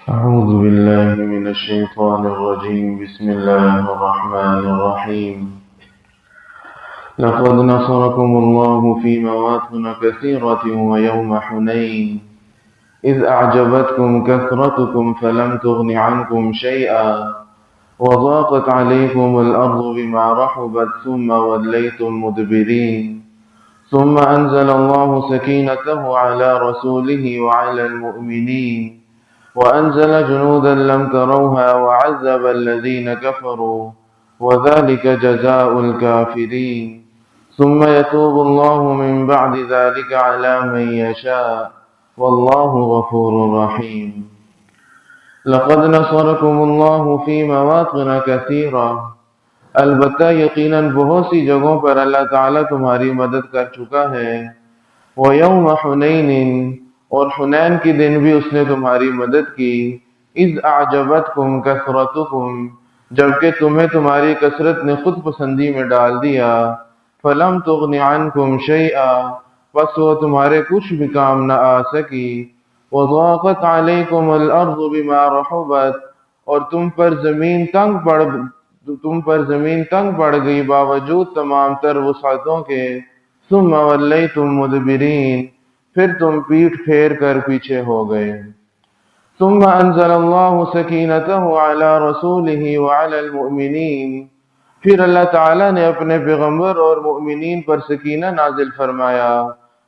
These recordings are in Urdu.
أعوذ بالله من الشيطان الرجيم. بسم الله الرحمن الرحيم. لقد نصركم الله في مواطن كثيرة ويوم حنين إذ أعجبتكم كثرتكم فلم تغن عنكم شيئا وضاقت عليكم الأرض بما رحبت ثم وليتم مدبرين ثم أنزل الله سكينته على رسوله وعلى المؤمنين وأنزل جنودا لم تروها وعذب الذين كفروا وذلك جزاء الكافرين ثم يتوب الله من بعد ذلك على من يشاء والله غفور رحيم. لقد نصركم الله في مواطن كثيرة، البتہ یقیناً بہت سی جگہوں پر اللہ تعالیٰ تمہاری مدد کر چکا ہے۔ وَيَوْمَ حُنَيْنٍ، اور حنین کے دن بھی اس نے تمہاری مدد کی۔ اِذْ أَعْجَبَتْكُمْ كَثْرَتُكُمْ، جبکہ تمہیں تمہاری کثرت نے خود پسندی میں ڈال دیا۔ فَلَمْ تُغْنِ عَنْكُمْ شَيْئًا، پس وہ تمہارے کچھ بھی کام نہ آ سکی۔ وَضَاقَتْ عَلَيْكُمُ الْأَرْضُ بِمَا رَحُبَتْ، اور تم پر زمین تنگ پڑ گئی باوجود تمام تر وسعتوں کے۔ ثُمَّ وَلَّيْتُمْ مُدْبِرِينَ، پھر تم پیٹھ پھیر کر پیچھے ہو گئے۔ ثُمَّ أَنزَلَ اللَّهُ سَكِينَتَهُ عَلَى رَسُولِهِ وَعَلَى الْمُؤْمِنِينَ، پھر اللہ تعالیٰ نے اپنے پیغمبر اور مؤمنین پر سکینہ نازل فرمایا۔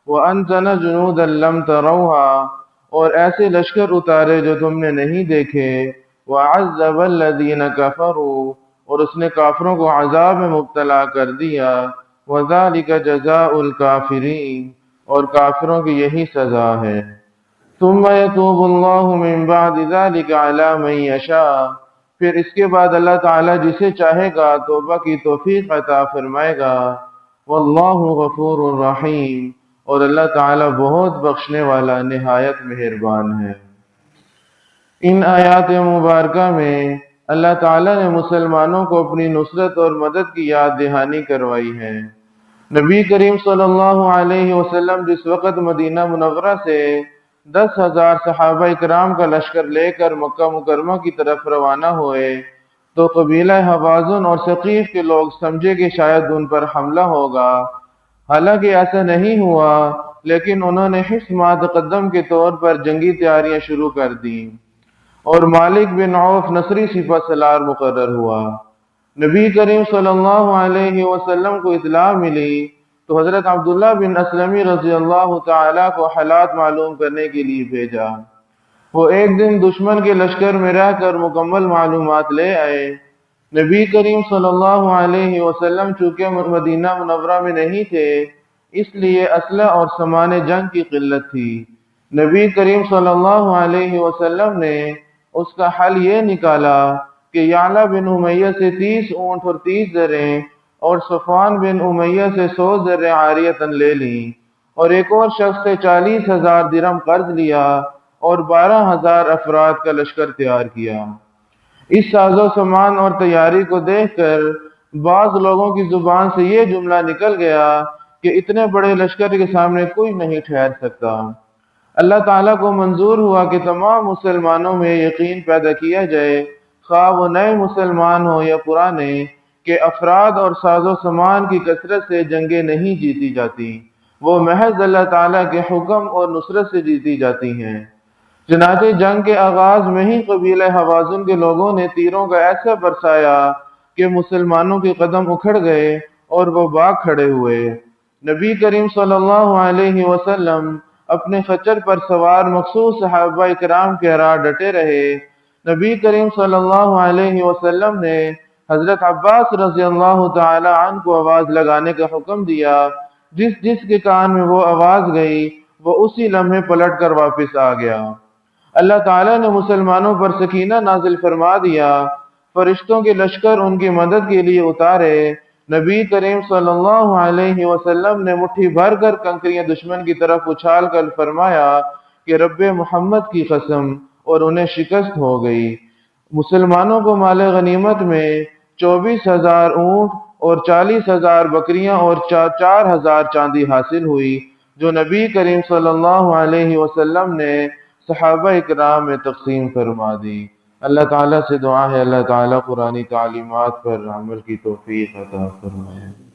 وَأَنزَلَ جُنُودًا لَّمْ تَرَوْهَا، اور ایسے لشکر اتارے جو تم نے نہیں دیکھے۔ وَعَذَّبَ الَّذِينَ كَفَرُوا، اور اس نے کافروں کو عذاب میں مبتلا کر دیا۔ وَذَلِكَ جَزَاءُ الْكَافِرِينَ، اور کافروں کی یہی سزا ہے۔ ثُمَّ يَتُوبُ اللَّهُ مِن بَعْدِ ذَلِكَ عَلَى مَن يَشَاءُ، پھر اس کے بعد اللہ تعالیٰ جسے چاہے گا توبہ کی توفیق عطا فرمائے گا۔ وَاللَّهُ غَفُورٌ رَحِيمٌ، اور اللہ تعالیٰ بہت بخشنے والا نہایت مہربان ہے۔ ان آیات مبارکہ میں اللہ تعالیٰ نے مسلمانوں کو اپنی نصرت اور مدد کی یاد دہانی کروائی ہے۔ نبی کریم صلی اللہ علیہ وسلم جس وقت مدینہ منورہ سے 10,000 صحابہ اکرام کا لشکر لے کر مکہ مکرمہ کی طرف روانہ ہوئے تو قبیلہ حوازن اور ثقیف کے لوگ سمجھے کہ شاید ان پر حملہ ہوگا۔ حالانکہ ایسا نہیں ہوا، لیکن انہوں نے حصن مقدم کے طور پر جنگی تیاریاں شروع کر دیں اور مالک بن عوف نصری سپہ سالار مقرر ہوا۔ نبی کریم صلی اللہ علیہ وسلم کو اطلاع ملی تو حضرت عبداللہ بن اسلمی رضی اللہ تعالیٰ کو حالات معلوم کرنے کے لیے بھیجا۔ وہ ایک دن دشمن کے لشکر میں رہ کر مکمل معلومات لے آئے۔ نبی کریم صلی اللہ علیہ وسلم چونکہ مدینہ منورہ میں نہیں تھے، اس لیے اسلحہ اور سامان جنگ کی قلت تھی۔ نبی کریم صلی اللہ علیہ وسلم نے اس کا حل یہ نکالا کہ یعلا بن امیہ سے 30 اونٹ اور 30 زریں اور صفوان بن امیہ سے 100 زریں عاریتاً لے لیں، اور ایک اور شخص سے 40,000 درہم قرض لیا اور 12,000 افراد کا لشکر تیار کیا۔ اس ساز و سامان اور تیاری کو دیکھ کر بعض لوگوں کی زبان سے یہ جملہ نکل گیا کہ اتنے بڑے لشکر کے سامنے کوئی نہیں ٹھہر سکتا۔ اللہ تعالیٰ کو منظور ہوا کہ تمام مسلمانوں میں یقین پیدا کیا جائے، خواہ وہ نئے مسلمان ہوں یا پرانے، کہ افراد اور ساز و سامان کی کثرت سے جنگیں نہیں جیتی جاتی، وہ محض اللہ تعالیٰ کے حکم اور نصرت سے جیتی جاتی ہیں۔ چنانچہ جنگ کے آغاز میں ہی قبیلہ حوازن کے لوگوں نے تیروں کا ایسا برسایا کہ مسلمانوں کے قدم اکھڑ گئے اور وہ بھاگ کھڑے ہوئے۔ نبی کریم صلی اللہ علیہ وسلم اپنے خچر پر سوار مخصوص صحابہ اکرام کے راہ ڈٹے رہے۔ نبی کریم صلی اللہ علیہ وسلم نے حضرت عباس رضی اللہ تعالی عنہ کو آواز لگانے کا حکم دیا۔ جس کے کان میں وہ آواز گئی وہ اسی لمحے پلٹ کر واپس آ گیا۔ اللہ تعالیٰ نے مسلمانوں پر سکینہ نازل فرما دیا، فرشتوں کے لشکر ان کی مدد کے لیے اتارے۔ نبی کریم صلی اللہ علیہ وسلم نے مٹھی بھر کر کنکریاں دشمن کی طرف اچھال کر فرمایا کہ رب محمد کی قسم، اور انہیں شکست ہو گئی۔ مسلمانوں کو مال غنیمت میں 24,000 اونٹ اور 40,000 بکریاں اور 4,000 چاندی حاصل ہوئی، جو نبی کریم صلی اللہ علیہ وسلم نے صحابہ اکرام میں تقسیم فرما دی۔ اللہ تعالیٰ سے دعا ہے اللہ تعالیٰ قرآنی تعلیمات پر عمل کی توفیق عطا فرمائے۔